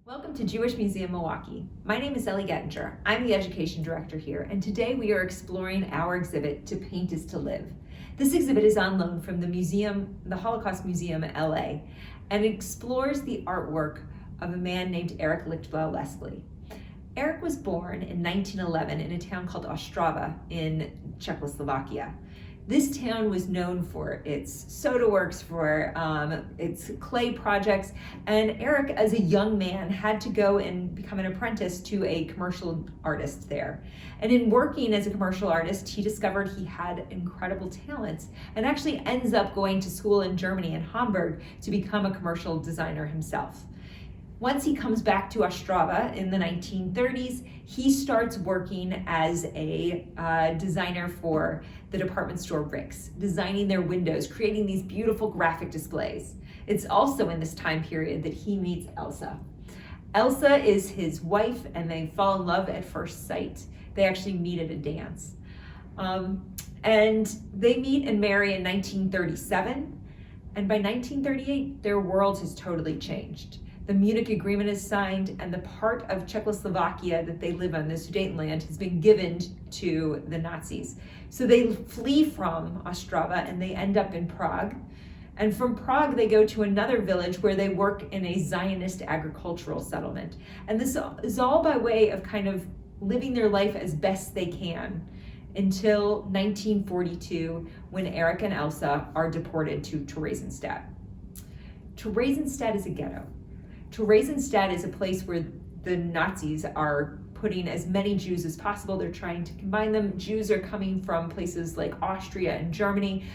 Welcome to Jewish Museum Milwaukee. My name is Ellie Gettinger. I'm the education director here, and today we are exploring our exhibit, To Paint is to Live. This exhibit is on loan from the Holocaust Museum in LA, and it explores the artwork of a man named Erich Lichtblau Leskly. Erich was born in 1911 in a town called Ostrava in Czechoslovakia. This town was known for its soda works, for its clay projects, and Erich, as a young man, had to go and become an apprentice to a commercial artist there. And in working as a commercial artist, he discovered he had incredible talents and actually ends up going to school in Germany, in Hamburg, to become a commercial designer himself. Once he comes back to Ostrava in the 1930s, he starts working as a designer for the department store Rick's, designing their windows, creating these beautiful graphic displays. It's also in this time period that he meets Elsa. Elsa is his wife, and they fall in love at first sight. They actually meet at a dance. And they meet and marry in 1937, and by 1938, their world has totally changed. The Munich Agreement is signed, and the part of Czechoslovakia that they live on, the Sudetenland, has been given to the Nazis. So they flee from Ostrava and they end up in Prague. And from Prague, they go to another village where they work in a Zionist agricultural settlement. And this is all by way of kind of living their life as best they can until 1942, when Erich and Elsa are deported to Theresienstadt. Theresienstadt is a ghetto. Theresienstadt is a place where the Nazis are putting as many Jews as possible. They're trying to combine them. Jews are coming from places like Austria and Germany,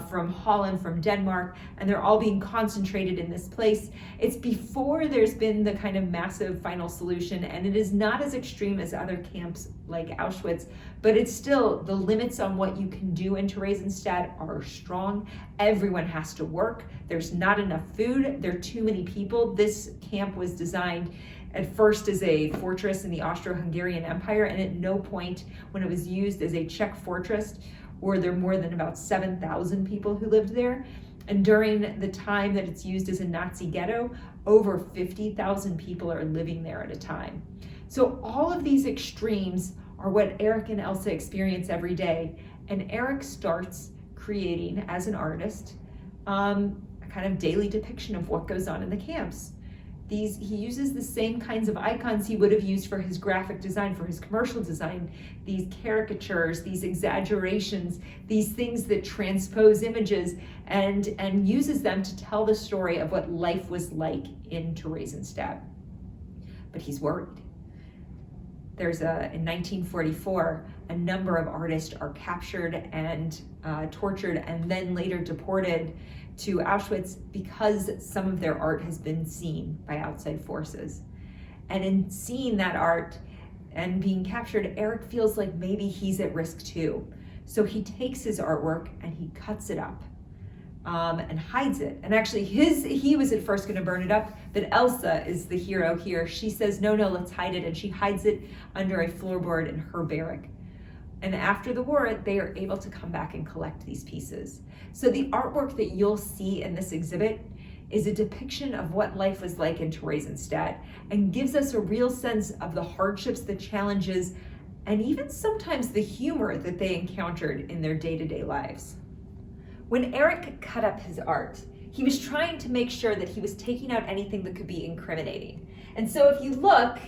from Holland, from Denmark, and they're all being concentrated in this place. It's before there's been the kind of massive final solution, and it is not as extreme as other camps like Auschwitz, but it's still, the limits on what you can do in Theresienstadt are strong. Everyone has to work. There's not enough food. There are too many people. This camp was designed at first as a fortress in the Austro-Hungarian Empire, and at no point when it was used as a Czech fortress were there more than about 7,000 people who lived there. And during the time that it's used as a Nazi ghetto, over 50,000 people are living there at a time. So all of these extremes are what Erich and Elsa experience every day, and Erich starts creating, as an artist, a kind of daily depiction of what goes on in the camps. He uses the same kinds of icons he would have used for his graphic design, for his commercial design, these caricatures, these exaggerations, these things that transpose images, and uses them to tell the story of what life was like in Theresienstadt. But he's worried. In 1944, a number of artists are captured and tortured and then later deported to Auschwitz because some of their art has been seen by outside forces. And in seeing that art and being captured, Erich feels like maybe he's at risk too. So he takes his artwork and he cuts it up and hides it. And actually he was at first gonna burn it up, but Elsa is the hero here. She says, no, let's hide it. And she hides it under a floorboard in her barrack. And after the war, they are able to come back and collect these pieces. So the artwork that you'll see in this exhibit is a depiction of what life was like in Theresienstadt and gives us a real sense of the hardships, the challenges, and even sometimes the humor that they encountered in their day-to-day lives. When Erich cut up his art, he was trying to make sure that he was taking out anything that could be incriminating. And so if you look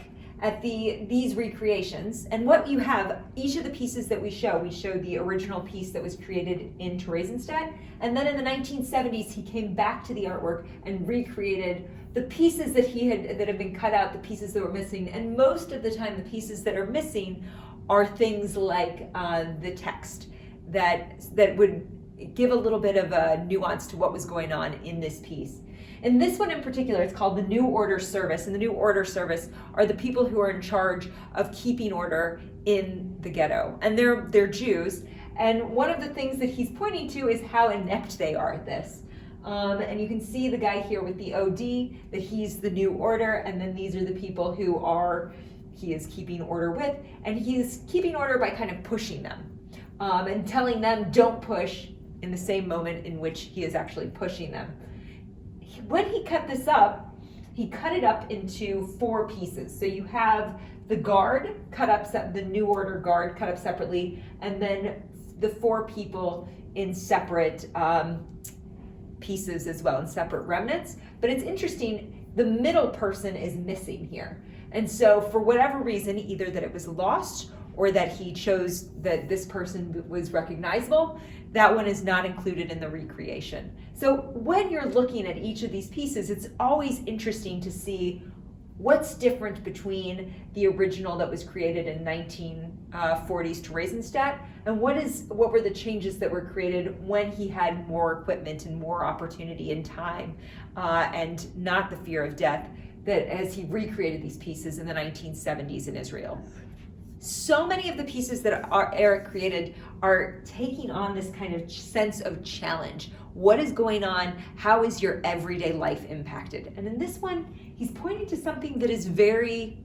at these recreations, and what you have, each of the pieces that we show the original piece that was created in Theresienstadt, and then in the 1970s he came back to the artwork and recreated the pieces that had been cut out, the pieces that were missing, and most of the time the pieces that are missing are things like the text that would give a little bit of a nuance to what was going on in this piece. In this one in particular, it's called the New Order Service, and the New Order Service are the people who are in charge of keeping order in the ghetto, and they're Jews. And one of the things that he's pointing to is how inept they are at this. And you can see the guy here with the OD, that he's the New Order, and then these are the people who he is keeping order with, and he is keeping order by kind of pushing them and telling them don't push in the same moment in which he is actually pushing them. When he cut this up, he cut it up into 4 pieces. So you have the guard cut up, the New Order guard cut up separately, and then the 4 people in separate pieces as well, in separate remnants. But it's interesting, the middle person is missing here. And so for whatever reason, either that it was lost or that he chose that this person was recognizable, that one is not included in the recreation. So when you're looking at each of these pieces, it's always interesting to see what's different between the original that was created in 1940s Theresienstadt and what were the changes that were created when he had more equipment and more opportunity and time and not the fear of death, that as he recreated these pieces in the 1970s in Israel. So many of the pieces that Erich created are taking on this kind of sense of challenge. What is going on? How is your everyday life impacted? And in this one, he's pointing to something that is very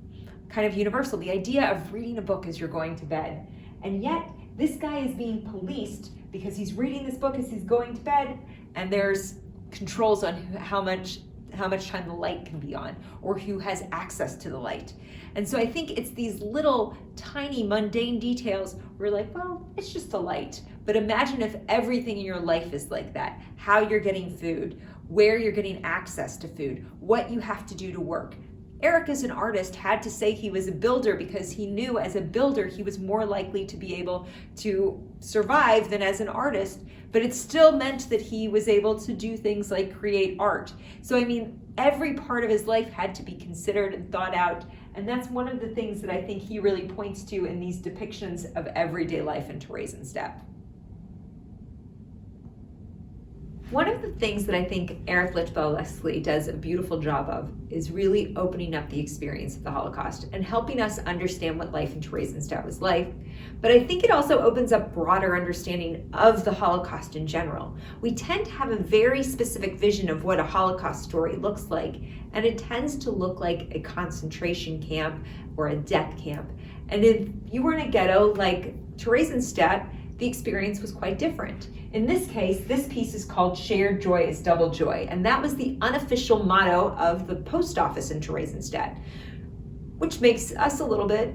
kind of universal, the idea of reading a book as you're going to bed. And yet, this guy is being policed because he's reading this book as he's going to bed, and there's controls on how much time the light can be on, or who has access to the light. And so I think it's these little tiny mundane details where we're like, well, it's just a light. But imagine if everything in your life is like that. How you're getting food, where you're getting access to food, what you have to do to work. Erich, as an artist, had to say he was a builder because he knew as a builder he was more likely to be able to survive than as an artist, but it still meant that he was able to do things like create art. So I mean, every part of his life had to be considered and thought out, and that's one of the things that I think he really points to in these depictions of everyday life in Theresienstadt. One of the things that I think Erich Lichtblau Leskly does a beautiful job of is really opening up the experience of the Holocaust and helping us understand what life in Theresienstadt was like. But I think it also opens up broader understanding of the Holocaust in general. We tend to have a very specific vision of what a Holocaust story looks like, and it tends to look like a concentration camp or a death camp. And if you were in a ghetto like Theresienstadt, the experience was quite different. In this case, this piece is called Shared Joy is Double Joy, and that was the unofficial motto of the post office in Theresienstadt, which makes us a little bit,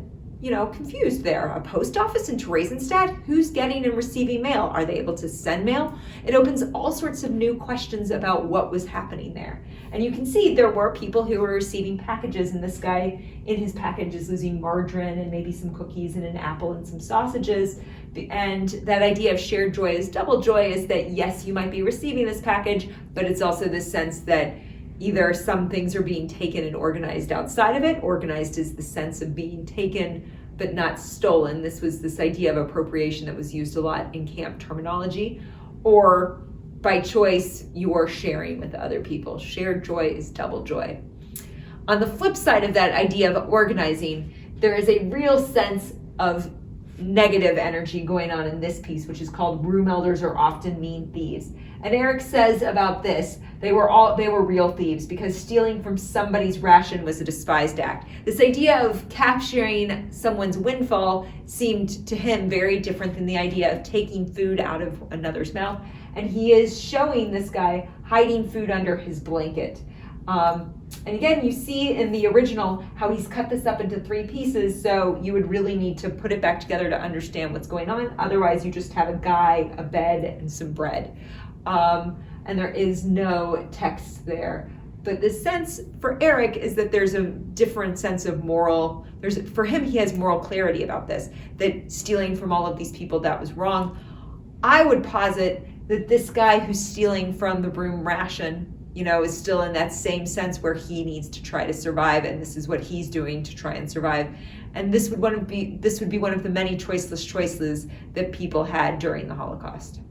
confused there. A post office in Theresienstadt? Who's getting and receiving mail? Are they able to send mail? It opens all sorts of new questions about what was happening there. And you can see there were people who were receiving packages, and this guy in his package is losing margarine and maybe some cookies and an apple and some sausages. And that idea of shared joy is double joy is that yes, you might be receiving this package, but it's also this sense that either some things are being taken and organized outside of it. Organized is the sense of being taken but not stolen. This was this idea of appropriation that was used a lot in camp terminology. Or by choice, you are sharing with other people. Shared joy is double joy. On the flip side of that idea of organizing, there is a real sense of negative energy going on in this piece, which is called Room Elders Are Often Mean Thieves. And Erich says about this, they were real thieves because stealing from somebody's ration was a despised act. This idea of capturing someone's windfall seemed to him very different than the idea of taking food out of another's mouth. And he is showing this guy hiding food under his blanket. And again, you see in the original how he's cut this up into 3 pieces, so you would really need to put it back together to understand what's going on. Otherwise, you just have a guy, a bed, and some bread. And there is no text there. But the sense for Erich is that there's a different sense of moral, for him, he has moral clarity about this, that stealing from all of these people, that was wrong. I would posit that this guy who's stealing from the room ration, is still in that same sense where he needs to try to survive, and this is what he's doing to try and survive. And this would be one of the many choiceless choices that people had during the Holocaust.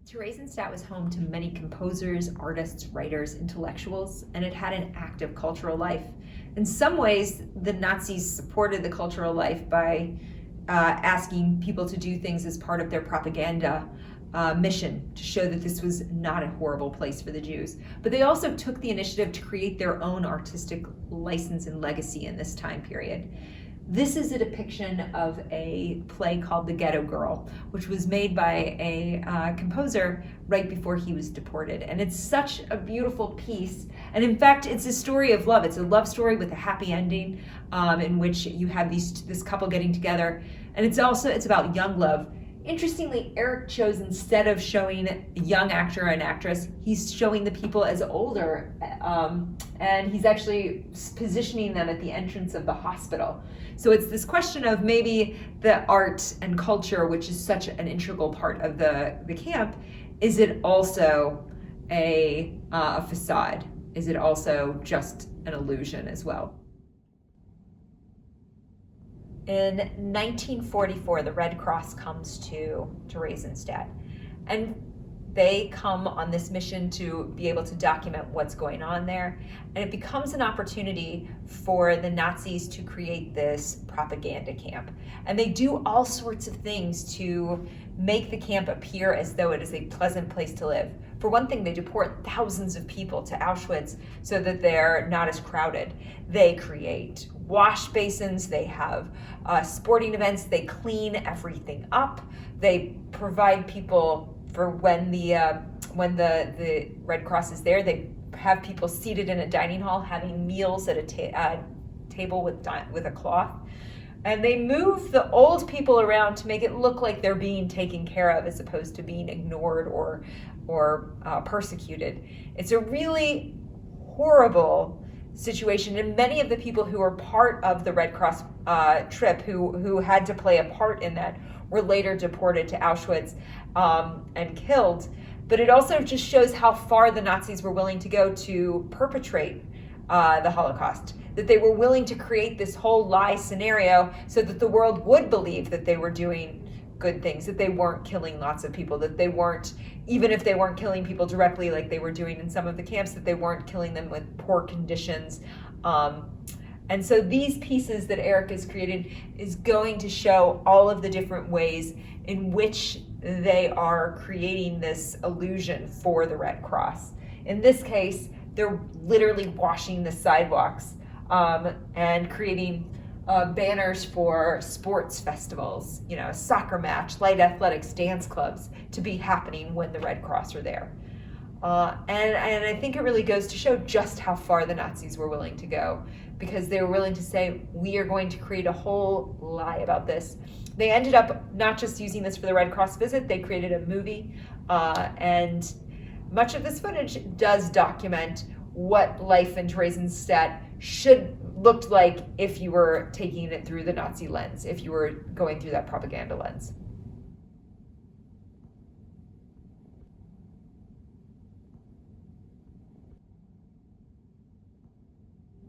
Theresienstadt was home to many composers, artists, writers, intellectuals, and it had an active cultural life. In some ways, the Nazis supported the cultural life by asking people to do things as part of their propaganda mission to show that this was not a horrible place for the Jews. But they also took the initiative to create their own artistic license and legacy in this time period. This is a depiction of a play called The Ghetto Girl, which was made by a composer right before he was deported. And it's such a beautiful piece. And in fact, it's a story of love. It's a love story with a happy ending, in which you have this couple getting together. And it's about young love. Interestingly, Erich chose, instead of showing a young actor and actress, he's showing the people as older, and he's actually positioning them at the entrance of the hospital. So it's this question of maybe the art and culture, which is such an integral part of the camp, is it also a facade? Is it also just an illusion as well? In 1944, the Red Cross comes to Theresienstadt, and they come on this mission to be able to document what's going on there, and it becomes an opportunity for the Nazis to create this propaganda camp. And they do all sorts of things to make the camp appear as though it is a pleasant place to live. For one thing, they deport thousands of people to Auschwitz so that they're not as crowded. They create wash basins, they have sporting events, they clean everything up. They provide people for when the Red Cross is there. They have people seated in a dining hall having meals at a table with a cloth. And they move the old people around to make it look like they're being taken care of as opposed to being ignored or persecuted. It's a really horrible situation, and many of the people who were part of the Red Cross trip, who had to play a part in that, were later deported to Auschwitz and killed. But it also just shows how far the Nazis were willing to go to perpetrate the Holocaust, that they were willing to create this whole lie scenario so that the world would believe that they were doing good things, that they weren't killing lots of people, that they weren't, even if they weren't killing people directly like they were doing in some of the camps, that they weren't killing them with poor conditions. And so these pieces that Erich has created is going to show all of the different ways in which they are creating this illusion for the Red Cross. In this case, they're literally washing the sidewalks and creating banners for sports festivals, a soccer match, light athletics, dance clubs to be happening when the Red Cross are there. And I think it really goes to show just how far the Nazis were willing to go, because they were willing to say, we are going to create a whole lie about this. They ended up not just using this for the Red Cross visit, they created a movie, and much of this footage does document what life in Theresienstadt looked like if you were taking it through the Nazi lens, if you were going through that propaganda lens.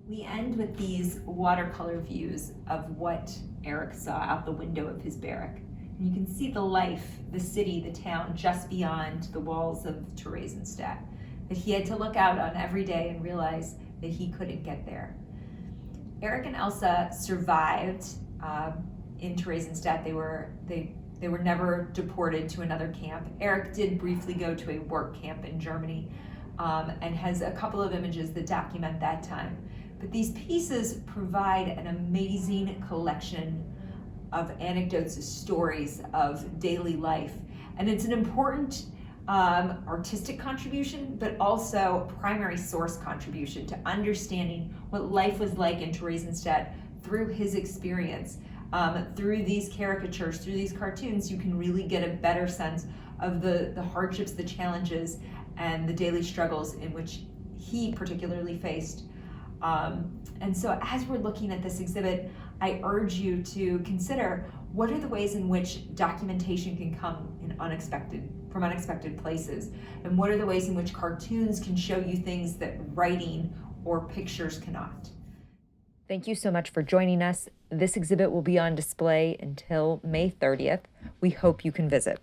We end with these watercolor views of what Erich saw out the window of his barrack. And you can see the life, the city, the town just beyond the walls of Theresienstadt, that he had to look out on every day and realize that he couldn't get there. Erich and Elsa survived in Theresienstadt. They were never deported to another camp. Erich did briefly go to a work camp in Germany, and has a couple of images that document that time. But these pieces provide an amazing collection of anecdotes, stories of daily life. And it's an important artistic contribution, but also primary source contribution to understanding what life was like in Theresienstadt through his experience. Through these caricatures, through these cartoons, you can really get a better sense of the hardships, the challenges, and the daily struggles in which he particularly faced. And so as we're looking at this exhibit, I urge you to consider what are the ways in which documentation can come from unexpected places, and what are the ways in which cartoons can show you things that writing or pictures cannot. Thank you so much for joining us. This exhibit will be on display until May 30th. We hope you can visit.